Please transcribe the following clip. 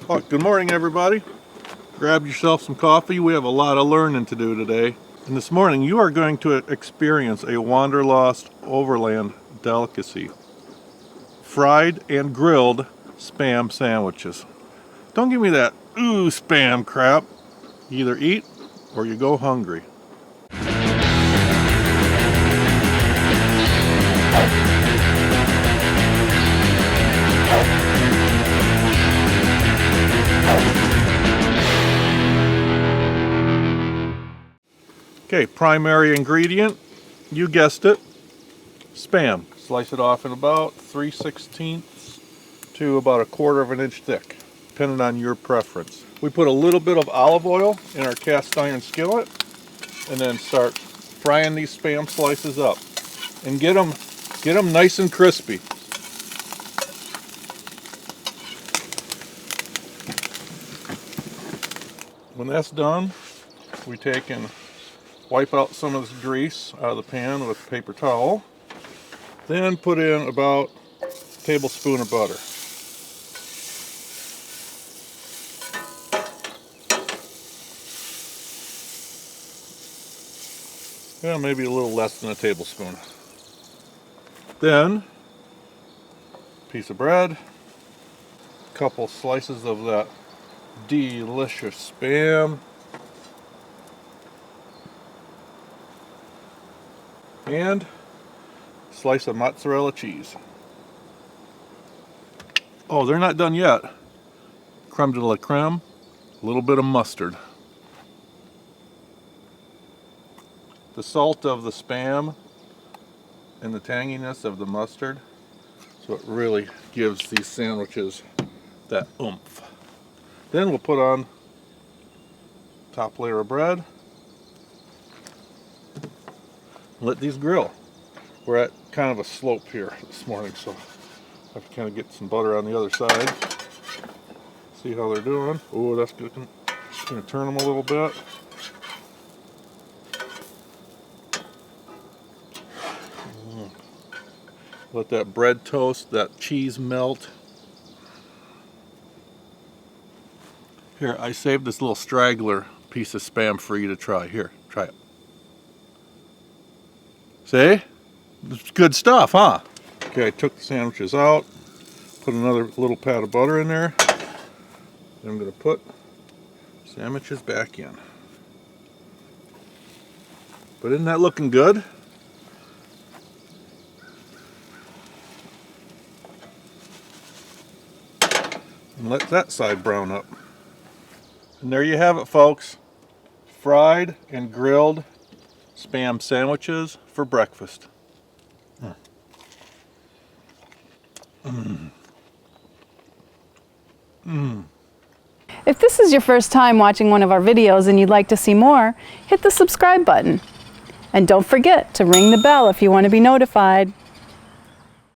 Well, good morning, everybody. Grab yourself some coffee. We have a lot of learning to do today. And this morning you are going to experience a Wanderlost Overland delicacy. Fried and grilled Spam sandwiches. Don't give me that ooh Spam crap. You either eat or you go hungry. Okay, primary ingredient, you guessed it, Spam. Slice it off in about 3/16 to about 1/4 of an inch thick, depending on your preference. We put a little bit of olive oil in our cast iron skillet and then start frying these Spam slices up and get them nice and crispy. When that's done, we take and wipe out some of this grease out of the pan with a paper towel. Then put in about a tablespoon of butter. Yeah, maybe a little less than a tablespoon. Then, piece of bread, a couple slices of that delicious Spam, and a slice of mozzarella cheese. Oh, they're not done yet. Creme de la creme, a little bit of mustard. The salt of the Spam and the tanginess of the mustard, so it really gives these sandwiches that oomph. Then we'll put on top layer of bread. Let these grill. We're at kind of a slope here this morning, so I have to kind of get some butter on the other side. See how they're doing. Oh, that's good. Just going to turn them a little bit. Let that bread toast, that cheese melt. Here, I saved this little straggler piece of Spam for you to try. Here, try it. See? It's good stuff, huh? Okay, I took the sandwiches out, put another little pat of butter in there. Then I'm going to put sandwiches back in. But isn't that looking good? And let that side brown up. And there you have it, folks. Fried and grilled Spam sandwiches for breakfast. If this is your first time watching one of our videos and you'd like to see more, hit the subscribe button. And don't forget to ring the bell if you want to be notified.